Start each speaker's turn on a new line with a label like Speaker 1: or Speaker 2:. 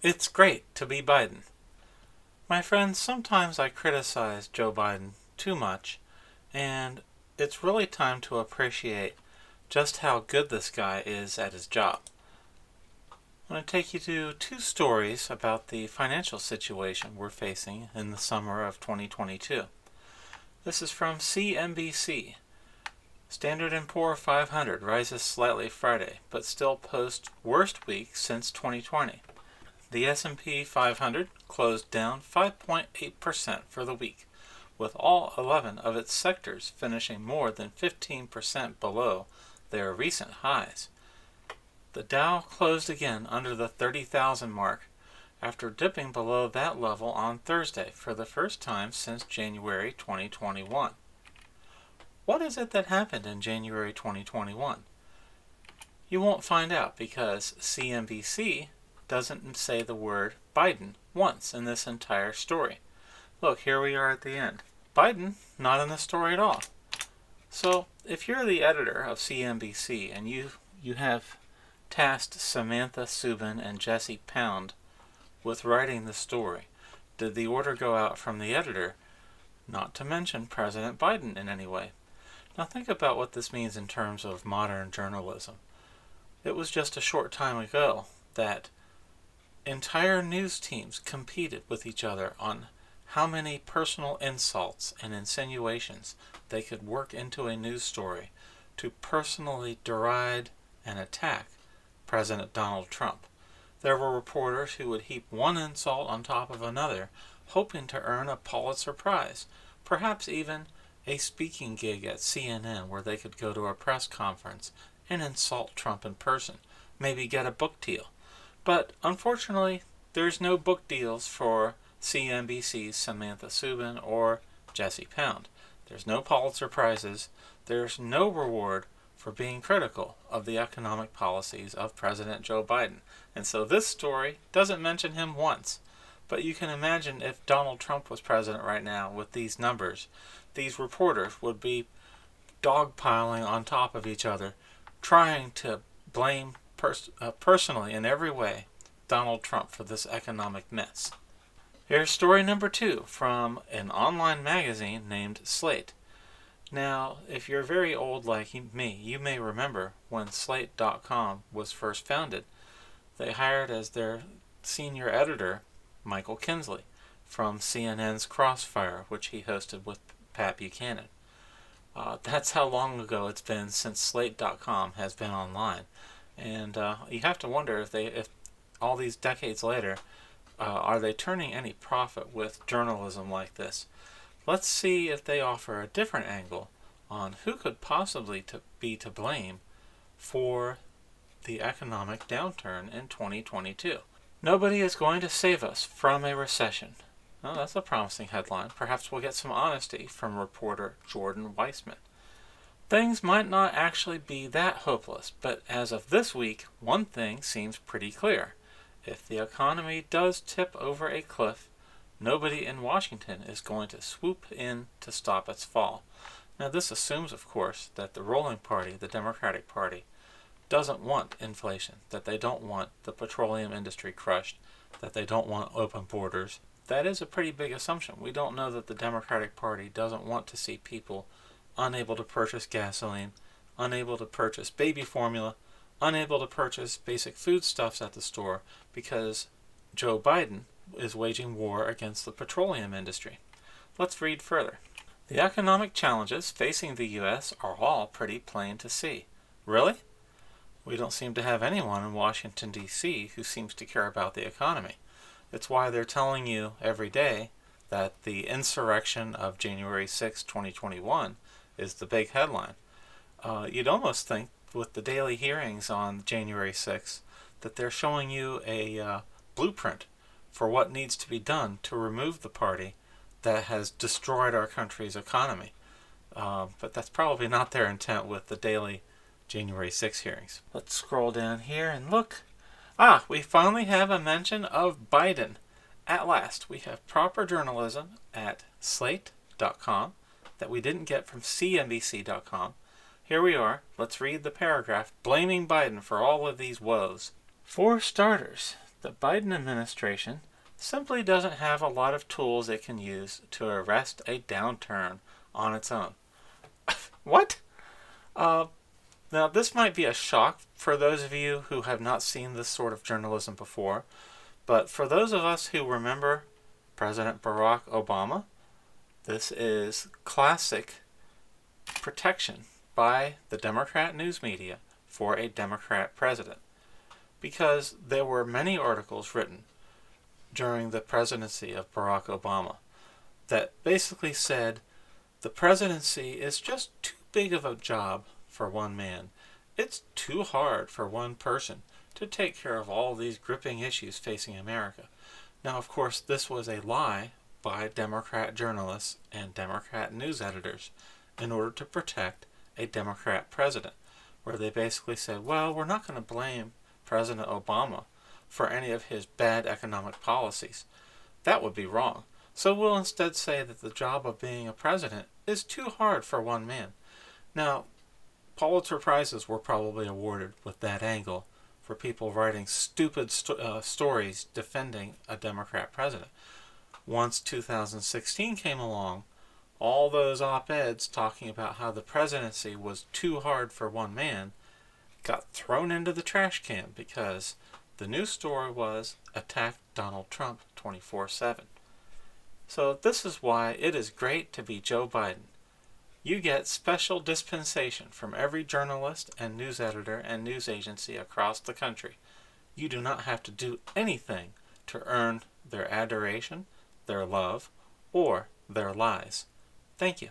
Speaker 1: It's great to be Biden. My friends, sometimes I criticize Joe Biden too much, and it's really time to appreciate just how good this guy is at his job. I'm going to take you to two stories about the financial situation we're facing in the summer of 2022. This is from CNBC. Standard & Poor 500 rises slightly Friday, but still posts worst week since 2020. The S&P 500 closed down 5.8% for the week, with all 11 of its sectors finishing more than 15% below their recent highs. The Dow closed again under the 30,000 mark after dipping below that level on Thursday for the first time since January 2021. What is it that happened in January 2021? You won't find out because CNBC doesn't say the word Biden once in this entire story. Look, here we are at the end. Biden, not in the story at all. So, if you're the editor of CNBC and you have tasked Samantha Subin and Jesse Pound with writing the story, did the order go out from the editor not to mention President Biden in any way? Now think about what this means in terms of modern journalism. It was just a short time ago that entire news teams competed with each other on how many personal insults and insinuations they could work into a news story to personally deride and attack President Donald Trump. There were reporters who would heap one insult on top of another, hoping to earn a Pulitzer Prize, perhaps even a speaking gig at CNN where they could go to a press conference and insult Trump in person, maybe get a book deal. But unfortunately, there's no book deals for CNBC's Samantha Subin or Jesse Pound. There's no Pulitzer Prizes. There's no reward for being critical of the economic policies of President Joe Biden. And so this story doesn't mention him once. But you can imagine if Donald Trump was president right now with these numbers, these reporters would be dogpiling on top of each other, trying to blame personally in every way Donald Trump for this economic mess. Here's story number 2 from an online magazine named Slate. Now, if you're very old like me, you may remember when Slate.com was first founded. They hired as their senior editor Michael Kinsley from CNN's Crossfire, which he hosted with Pat Buchanan. That's how long ago it's been since Slate.com has been online. And you have to wonder if all these decades later, are they turning any profit with journalism like this? Let's see if they offer a different angle on who could possibly be to blame for the economic downturn in 2022. Nobody is going to save us from a recession. Well, that's a promising headline. Perhaps we'll get some honesty from reporter Jordan Weissman. Things might not actually be that hopeless, but as of this week, one thing seems pretty clear. If the economy does tip over a cliff, nobody in Washington is going to swoop in to stop its fall. Now this assumes, of course, that the ruling party, the Democratic Party, doesn't want inflation, that they don't want the petroleum industry crushed, that they don't want open borders. That is a pretty big assumption. We don't know that the Democratic Party doesn't want to see people unable to purchase gasoline, unable to purchase baby formula, unable to purchase basic foodstuffs at the store because Joe Biden is waging war against the petroleum industry. Let's read further. The economic challenges facing the U.S. are all pretty plain to see. Really? We don't seem to have anyone in Washington, D.C. who seems to care about the economy. It's why they're telling you every day that the insurrection of January 6, 2021 is the big headline. You'd almost think with the daily hearings on January 6th that they're showing you a blueprint for what needs to be done to remove the party that has destroyed our country's economy. But that's probably not their intent with the daily January 6 hearings. Let's scroll down here and look. We finally have a mention of Biden. At last, we have proper journalism at Slate.com that we didn't get from CNBC.com. Here we are. Let's read the paragraph blaming Biden for all of these woes. For starters, the Biden administration simply doesn't have a lot of tools it can use to arrest a downturn on its own. What? Now, this might be a shock for those of you who have not seen this sort of journalism before, but for those of us who remember President Barack Obama, this is classic protection by the Democrat news media for a Democrat president. Because there were many articles written during the presidency of Barack Obama that basically said the presidency is just too big of a job for one man. It's too hard for one person to take care of all these gripping issues facing America. Now, of course, this was a lie by Democrat journalists and Democrat news editors in order to protect a Democrat president, where they basically said, well, we're not going to blame President Obama for any of his bad economic policies. That would be wrong. So we'll instead say that the job of being a president is too hard for one man. Now, Pulitzer Prizes were probably awarded with that angle for people writing stupid stories defending a Democrat president. Once 2016 came along, all those op-eds talking about how the presidency was too hard for one man got thrown into the trash can because the news story was attack Donald Trump 24/7. So this is why it is great to be Joe Biden. You get special dispensation from every journalist and news editor and news agency across the country. You do not have to do anything to earn their adoration, their love, or their lies. Thank you.